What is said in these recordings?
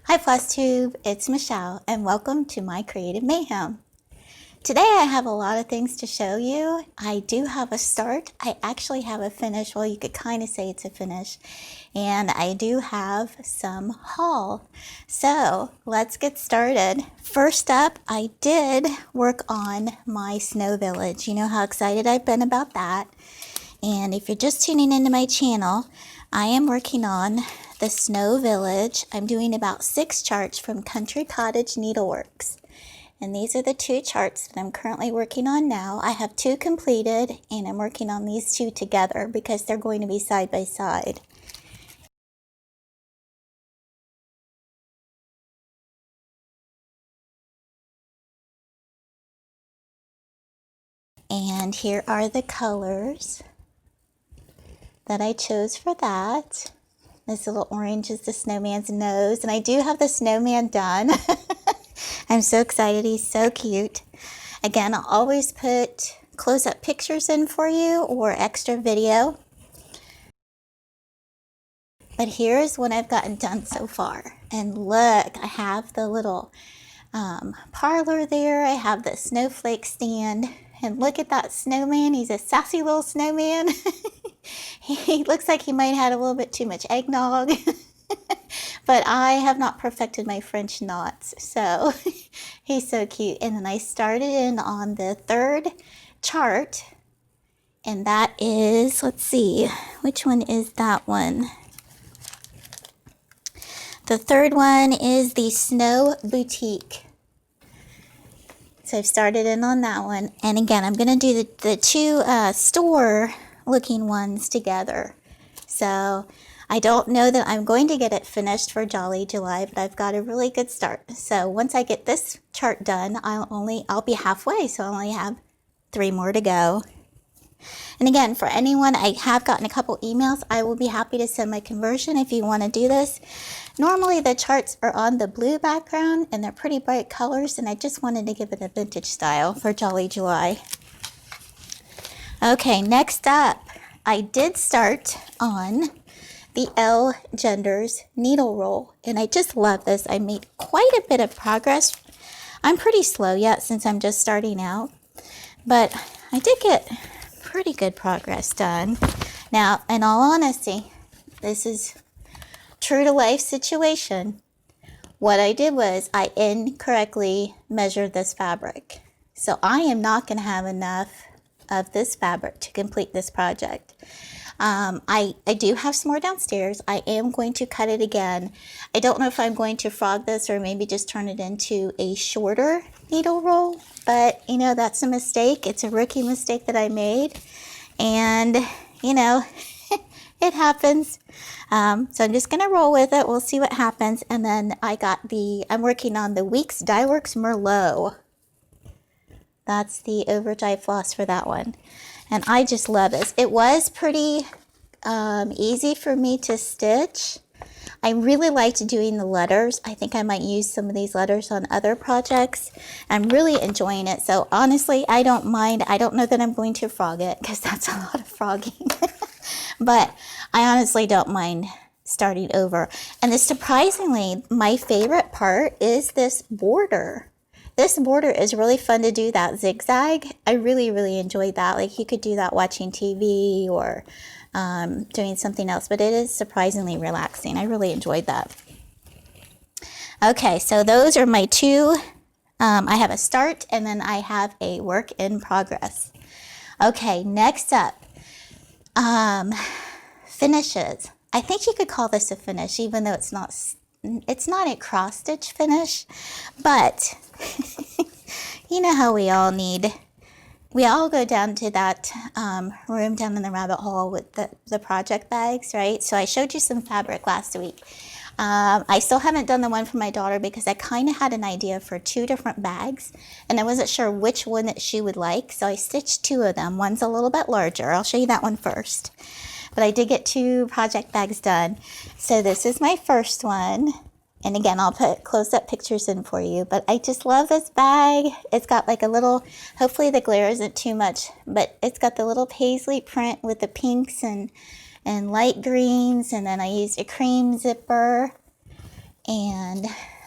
Hi Flosstube, it's Michelle and welcome to my creative mayhem. Today I have a lot of things to show you. I do have a start. I actually have a finish. Well, you could kind of say it's a finish. And I do have some haul. So let's get started. First up, I did work on my snow village. You know how excited I've been about that. And if you're just tuning into my channel, I am working on the snow village. I'm doing about 6 charts from Country Cottage Needleworks. And these are the 2 charts that I'm currently working on now. I have 2 completed and I'm working on these 2 together because they're going to be side by side. And here are the colors that I chose for that. This little orange is the snowman's nose, and I do have the snowman done. I'm so excited, he's so cute. Again, I'll always put close-up pictures in for you or extra video. But here's what I've gotten done so far. And look, I have the little parlor there. I have the snowflake stand. And look at that snowman. He's a sassy little snowman. He looks like he might have had a little bit too much eggnog. But I have not perfected my French knots. So he's so cute. And then I started in on the 3rd chart. And that is, let's see, which one is that one? The 3rd one is the Snow Boutique. So I've started in on that one. And again, I'm going to do the 2 store looking ones together. So I don't know that I'm going to get it finished for Jolly July, but I've got a really good start. So once I get this chart done, I'll be halfway. So I only have 3 more to go. And again, for anyone, I have gotten a couple emails. I will be happy to send my conversion if you want to do this. Normally the charts are on the blue background and they're pretty bright colors, and I just wanted to give it a vintage style for Jolly July. Okay, next up, I did start on the L Genders needle roll, and I just love this. I made quite a bit of progress. I'm pretty slow yet since I'm just starting out, but I did get pretty good progress done. Now, in all honesty, this is true to life situation. What I did was I incorrectly measured this fabric. So I am not going to have enough of this fabric to complete this project. I do have some more downstairs. I am going to cut it again. I don't know if I'm going to frog this or maybe just turn it into a shorter needle roll, but you know, that's a mistake. It's a rookie mistake that I made, and you know, it happens. So I'm just going to roll with it. We'll see what happens. And then I'm working on the Weeks Dye Works Merlot. That's the overdye floss for that one. And I just love this. It was pretty easy for me to stitch. I really liked doing the letters. I think I might use some of these letters on other projects. I'm really enjoying it. So honestly, I don't mind. I don't know that I'm going to frog it because that's a lot of frogging. But I honestly don't mind starting over. And surprisingly, my favorite part is this border. This border is really fun to do, that zigzag. I really, really enjoyed that. Like you could do that watching TV or doing something else, but it is surprisingly relaxing. I really enjoyed that. Okay, so those are my 2. I have a start and then I have a work in progress. Okay, next up, finishes. I think you could call this a finish, even though it's not a cross stitch finish, but you know how we all go down to that room down in the rabbit hole with the project bags, right? So I showed you some fabric last week. I still haven't done the one for my daughter because I kind of had an idea for 2 different bags and I wasn't sure which one that she would like. So I stitched 2 of them. One's a little bit larger. I'll show you that one first. But I did get 2 project bags done. So this is my first one. And again, I'll put close-up pictures in for you. But I just love this bag. It's got like a little, hopefully the glare isn't too much, but it's got the little paisley print with the pinks and light greens. And then I used a cream zipper. And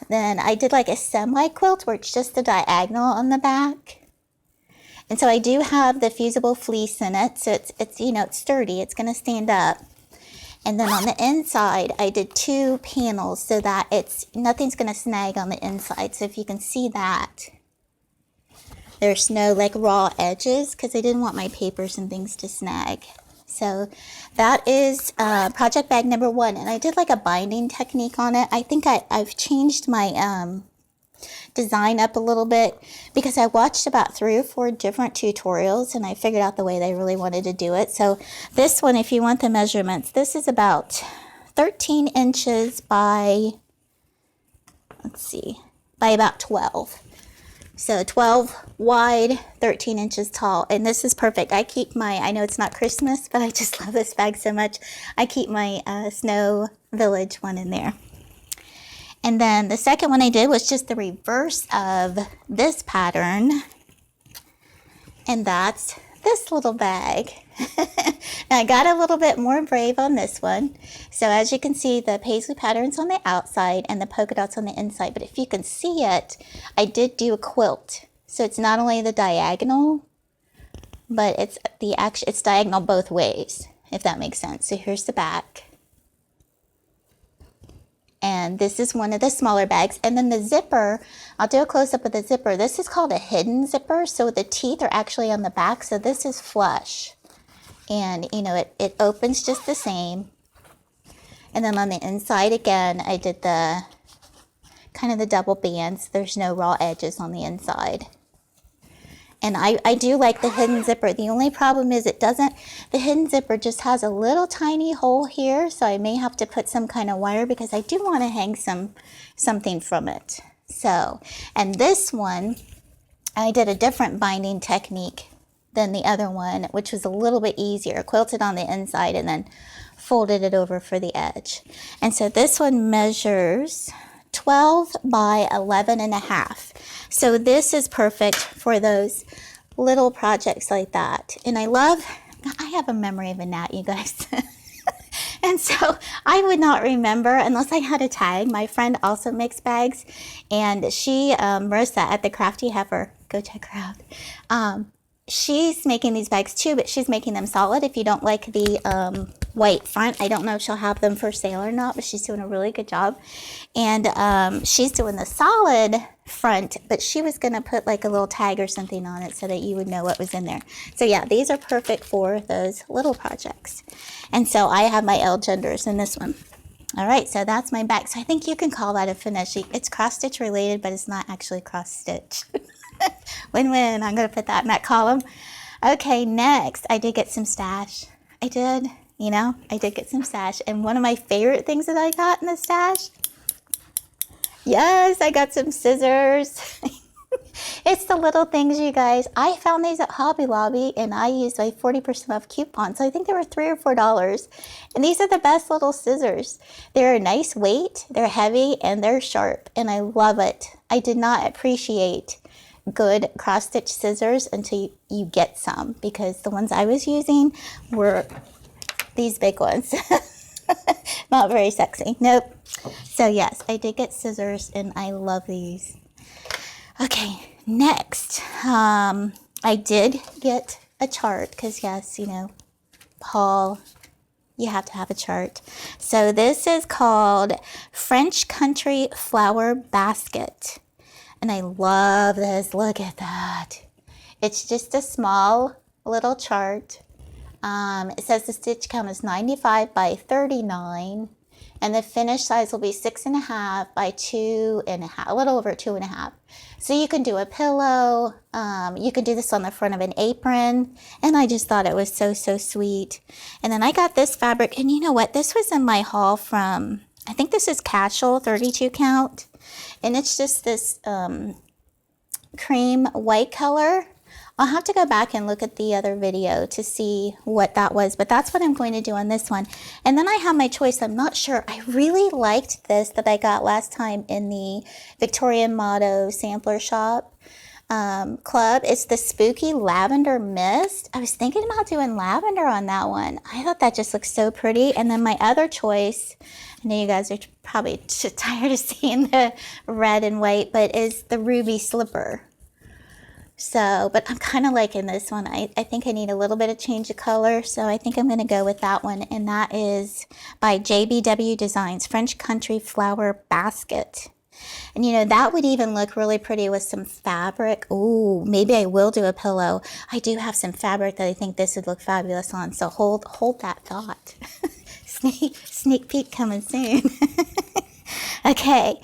then I did like a semi-quilt where it's just a diagonal on the back. And so I do have the fusible fleece in it, so it's you know, it's sturdy, it's gonna stand up. And then on the inside, I did 2 panels so that nothing's gonna snag on the inside. So if you can see that, there's no like raw edges because I didn't want my papers and things to snag. So that is project bag number 1. And I did like a binding technique on it. I think I've changed my design up a little bit because I watched about 3 or 4 different tutorials and I figured out the way they really wanted to do it. So this one, if you want the measurements, this is about 13 inches by, let's see, by about 12. So 12 wide, 13 inches tall. And this is perfect. I keep my, I know it's not Christmas, but I just love this bag so much. I keep my Snow Village one in there. And then the second one I did was just the reverse of this pattern. And that's this little bag. Now I got a little bit more brave on this one. So as you can see, the paisley pattern's on the outside and the polka dots on the inside. But if you can see it, I did do a quilt. So it's not only the diagonal, but it's diagonal both ways, if that makes sense. So here's the back. And this is one of the smaller bags. And then the zipper, I'll do a close-up of the zipper. This is called a hidden zipper. So the teeth are actually on the back. So this is flush. And, you know, it opens just the same. And then on the inside, again, I did the kind of the double bands. There's no raw edges on the inside. And I do like the hidden zipper. The only problem is the hidden zipper just has a little tiny hole here. So I may have to put some kind of wire because I do want to hang something from it. So, and this one, I did a different binding technique than the other one, which was a little bit easier. Quilted on the inside and then folded it over for the edge. And so this one measures 12 by 11.5. So this is perfect for those little projects like that. And I have a memory of a gnat, you guys. And so I would not remember unless I had a tag. My friend also makes bags, and she, Marissa at the Crafty Heifer, go check her out. She's making these bags too, but she's making them solid. If you don't like the white front, I don't know if she'll have them for sale or not, but she's doing a really good job. And she's doing the solid front, but she was going to put like a little tag or something on it so that you would know what was in there. So yeah, these are perfect for those little projects. And so I have my L genders in this one. All right, so that's my bag. So I think you can call that a finish. It's cross stitch related, but it's not actually cross stitch. Win-win. I'm going to put that in that column. Okay, next, I did get some stash. I did get some stash. And one of my favorite things that I got in the stash, yes, I got some scissors. It's the little things, you guys. I found these at Hobby Lobby, and I used my 40% off coupon. So I think they were $3 or $4. And these are the best little scissors. They're a nice weight, they're heavy, and they're sharp. And I love it. I did not appreciate good cross-stitch scissors until you get some, because the ones I was using were these big ones. Not very sexy. Nope. So yes, I did get scissors, and I love these. Okay, next, I did get a chart because yes, Paul, you have to have a chart. So this is called French Country Flower Basket. And I love this. Look at that. It's just a small little chart. It says the stitch count is 95 by 39. And the finished size will be 6.5 by 2.5, a little over 2.5. So you can do a pillow. You can do this on the front of an apron. And I just thought it was so, so sweet. And then I got this fabric. And you know what? This was in my haul from, I think this is Casual 32 count. And it's just this cream white color. I'll have to go back and look at the other video to see what that was, but that's what I'm going to do on this one. And then I have my choice. I'm not sure. I really liked this that I got last time in the Victorian Motto Sampler Shop Club. It's the Spooky Lavender Mist. I was thinking about doing lavender on that one. I thought that just looked so pretty. And then my other choice I know you guys are probably tired of seeing the red and white, but is the ruby slipper. So, but I'm kind of liking this one. I think I need a little bit of change of color, so I think I'm going to go with that one, and that is by JBW Designs, French Country Flower Basket. And you know, that would even look really pretty with some fabric. Ooh, maybe I will do a pillow. I do have some fabric that I think this would look fabulous on, so hold that thought. Sneak peek coming soon. Okay.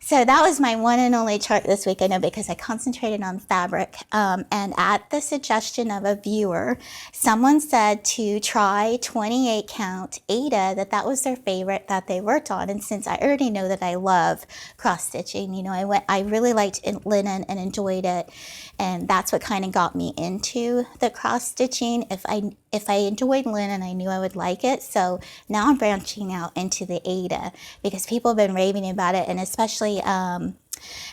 So that was my one and only chart this week, I know, because I concentrated on fabric. And at the suggestion of a viewer, someone said to try 28 count Aida, that was their favorite that they worked on. And since I already know that I love cross stitching, you know, I really liked linen and enjoyed it. And that's what kind of got me into the cross stitching. If I enjoyed linen, I knew I would like it. So now I'm branching out into the Aida because people have been raving about it, and especially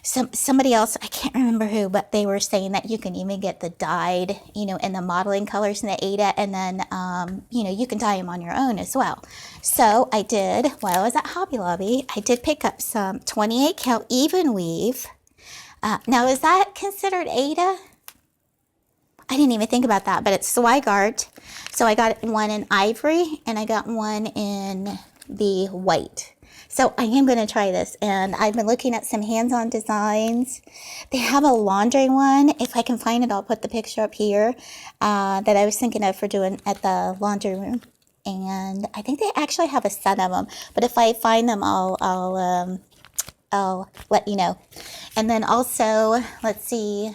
somebody else, I can't remember who, but they were saying that you can even get the dyed, you know, in the modeling colors in the Aida, and then you know, you can dye them on your own as well. So I did, while I was at Hobby Lobby, I did pick up some 28 count even weave. Now, is that considered Aida? I didn't even think about that, but it's Swigart. So I got one in ivory and I got one in the white. So I am going to try this, and I've been looking at some hands-on designs. They have a laundry one. If I can find it, I'll put the picture up here that I was thinking of for doing at the laundry room. And I think they actually have a set of them, but if I find them, I'll let you know. And then also, let's see,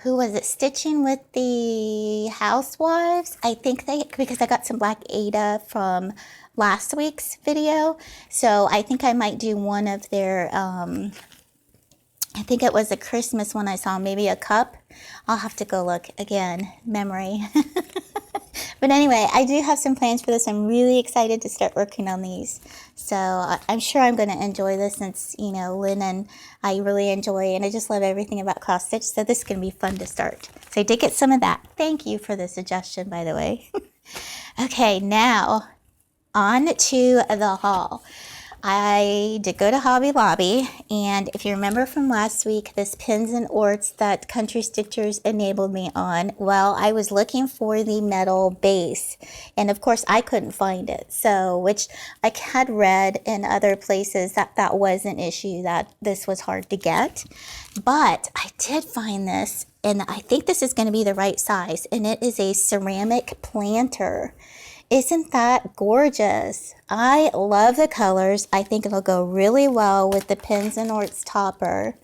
who was it? Stitching with the Housewives. I think because I got some black Aida from last week's video. So I think I might do one of their, I think it was a Christmas one I saw, maybe a cup. I'll have to go look again, memory. But anyway, I do have some plans for this. I'm really excited to start working on these. So I'm sure I'm going to enjoy this since, you know, linen I really enjoy, and I just love everything about cross stitch. So this is going to be fun to start. So I did get some of that. Thank you for the suggestion, by the way. Okay, now on to the haul. I did go to Hobby Lobby, and if you remember from last week, this pins and orts that Country Stitchers enabled me on, well, I was looking for the metal base, and of course I couldn't find it. So, which I had read in other places that was an issue, that this was hard to get, but I did find this, and I think this is going to be the right size, and it is a ceramic planter. Isn't that gorgeous? I love the colors. I think it'll go really well with the pins and orts topper.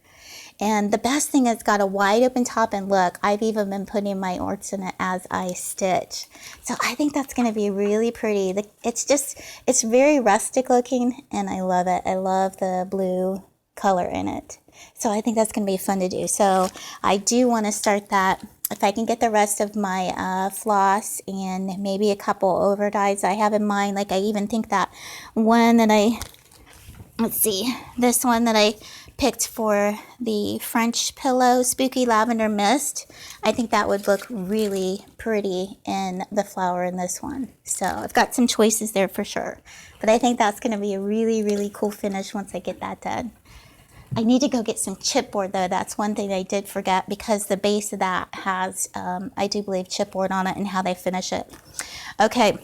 And the best thing is it's got a wide open top, and look, I've even been putting my orts in it as I stitch. So I think that's going to be really pretty. It's very rustic looking, and I love it. I love the blue color in it. So I think that's going to be fun to do. So I do want to start that. If I can get the rest of my floss and maybe a couple over dyes I have in mind, like I even think that one that let's see, this one that I picked for the French pillow, Spooky Lavender Mist, I think that would look really pretty in the flower in this one. So I've got some choices there for sure. But I think that's going to be a really, really cool finish once I get that done. I need to go get some chipboard though. That's one thing I did forget, because the base of that has, I do believe, chipboard on it and how they finish it. Okay,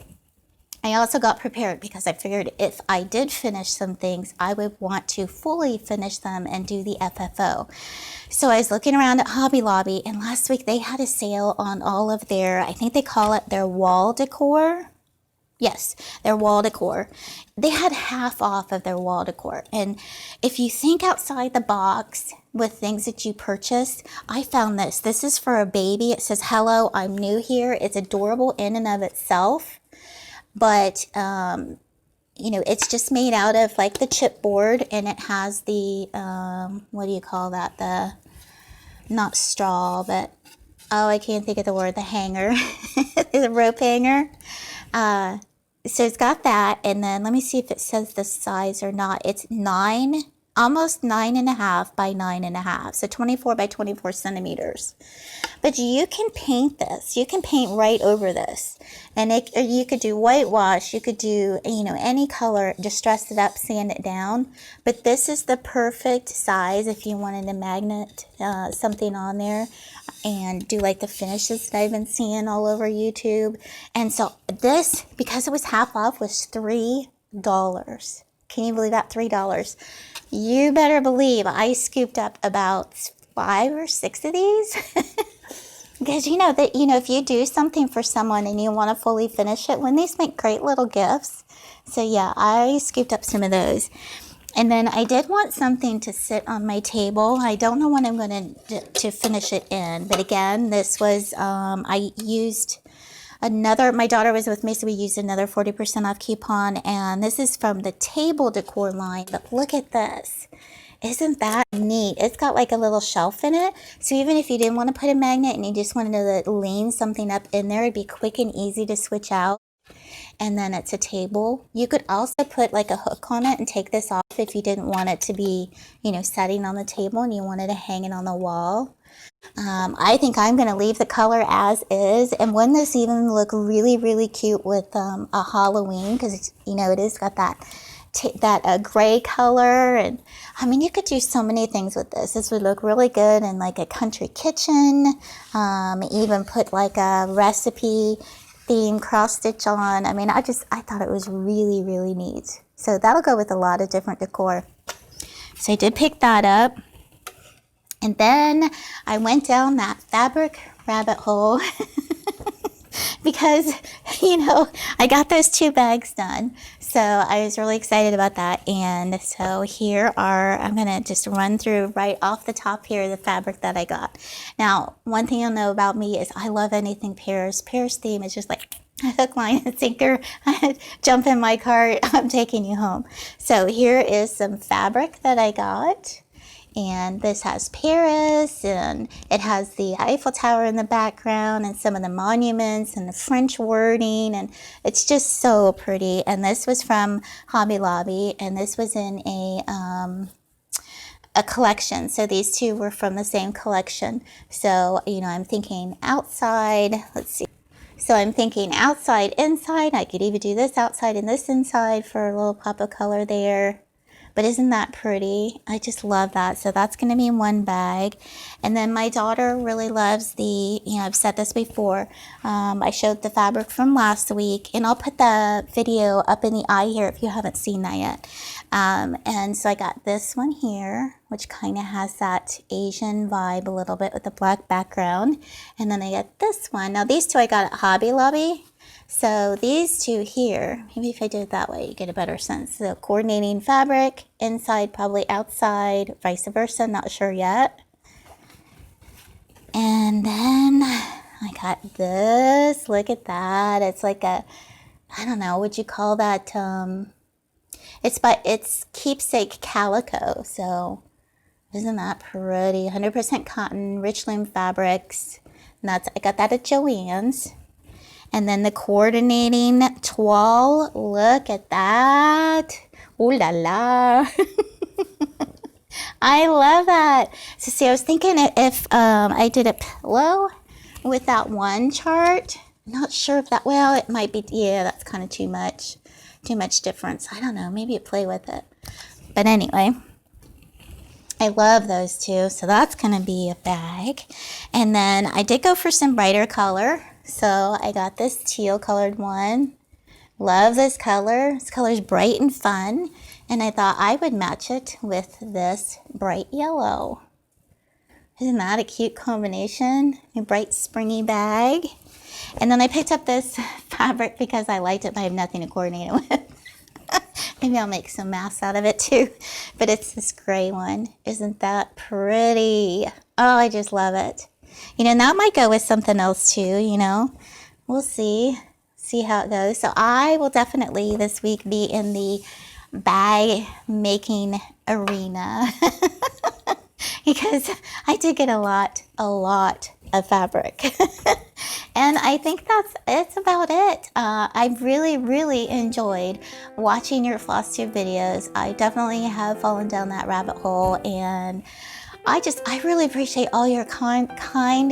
I also got prepared because I figured if I did finish some things, I would want to fully finish them and do the FFO. So I was looking around at Hobby Lobby, and last week they had a sale on all of their, I think they call it their wall decor. Yes, their wall decor. They had half off of their wall decor. And if you think outside the box with things that you purchase, I found this. This is for a baby. It says, "Hello, I'm new here." It's adorable in and of itself. But, you know, it's just made out of like the chipboard, and it has the, what do you call that? The, not straw, but, oh, I can't think of the word, the hanger, the rope hanger. So it's got that, and then let me see if it says the size or not. It's 9 almost 9.5 by 9.5, so 24 by 24 centimeters. But you can paint this. You can paint right over this. And you could do whitewash. You could do, any color. Just dress it up, sand it down. But this is the perfect size if you wanted to magnet something on there and do like the finishes that I've been seeing all over YouTube. And so this, because it was half off, was $3. Can you believe that? $3. You better believe I scooped up about 5 or 6 of these. Because if you do something for someone and you want to fully finish it, wouldn't these make great little gifts? So yeah, I scooped up some of those. And then I did want something to sit on my table. I don't know when I'm going to finish it in. But again, this was, I used my daughter was with me, so we used another 40% off coupon. And this is from the table decor line. But look at this. Isn't that neat? It's got like a little shelf in it. So even if you didn't want to put a magnet and you just wanted to lean something up in there, it'd be quick and easy to switch out. And then it's a table. You could also put like a hook on it and take this off if you didn't want it to be, setting on the table and you wanted to hang it on the wall. I think I'm going to leave the color as is. And wouldn't this even look really, really cute with a Halloween? Because, it is got that gray color. And I mean, you could do so many things with this. This would look really good in like a country kitchen. Even put like a recipe theme cross stitch on. I mean, I thought it was really, really neat. So that'll go with a lot of different decor. So I did pick that up. And then I went down that fabric rabbit hole because, I got those 2 bags done. So I was really excited about that. And so I'm going to just run through right off the top here the fabric that I got. Now, one thing you'll know about me is I love anything Paris. Paris theme is just like a hook, line, and sinker. Jump in my cart. I'm taking you home. So here is some fabric that I got. And this has Paris, and it has the Eiffel Tower in the background, and some of the monuments, and the French wording, and it's just so pretty. And this was from Hobby Lobby, and this was in a collection. So these 2 were from the same collection. So, I'm thinking outside, let's see. So I'm thinking outside, inside. I could even do this outside and this inside for a little pop of color there. But isn't that pretty? I just love that. So that's going to be in 1 bag. And then my daughter really loves I've said this before. I showed the fabric from last week. And I'll put the video up in the eye here if you haven't seen that yet. And so I got this one here, which kind of has that Asian vibe a little bit with the black background. And then I got this one. Now these 2 I got at Hobby Lobby. So these 2 here, maybe if I do it that way, you get a better sense. So coordinating fabric, inside, probably outside, vice versa, not sure yet. And then I got this, look at that. It's like I don't know, would you call that, it's keepsake calico. So isn't that pretty? 100% cotton, rich loom fabrics. And I got that at Joann's. And then the coordinating toile, look at that. Ooh la la. I love that. So see, I was thinking if I did a pillow with that one chart, not sure if it might be, yeah, that's kind of too much difference. I don't know, maybe you play with it. But anyway, I love those 2. So that's going to be a bag. And then I did go for some brighter color. So I got this teal colored one. Love this color. This color is bright and fun. And I thought I would match it with this bright yellow. Isn't that a cute combination? A bright springy bag. And then I picked up this fabric because I liked it, but I have nothing to coordinate it with. Maybe I'll make some masks out of it too. But it's this gray one. Isn't that pretty? Oh, I just love it. And that might go with something else too, We'll see how it goes. So I will definitely this week be in the bag making arena because I did get a lot of fabric. And I think it's about it. I really enjoyed watching your Flosstube videos. I definitely have fallen down that rabbit hole, and I really appreciate all your kind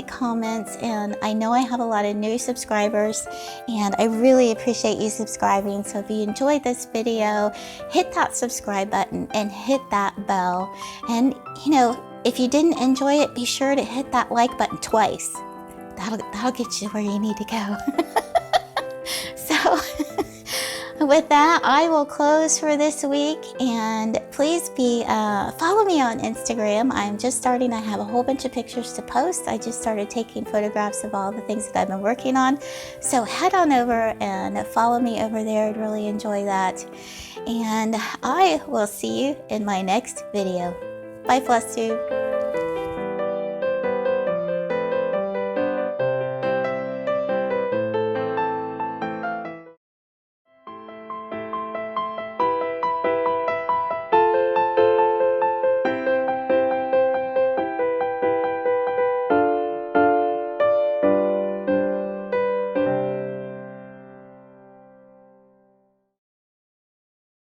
comments, and I know I have a lot of new subscribers, and I really appreciate you subscribing. So if you enjoyed this video, hit that subscribe button and hit that bell. And you know, if you didn't enjoy it, be sure to hit that like button twice. That'll get you where you need to go. So with that, I will close for this week, and please follow me on Instagram. I'm just starting. I have a whole bunch of pictures to post. I just started taking photographs of all the things that I've been working on. So head on over and follow me over there. I'd really enjoy that. And I will see you in my next video. Bye, Flosstube.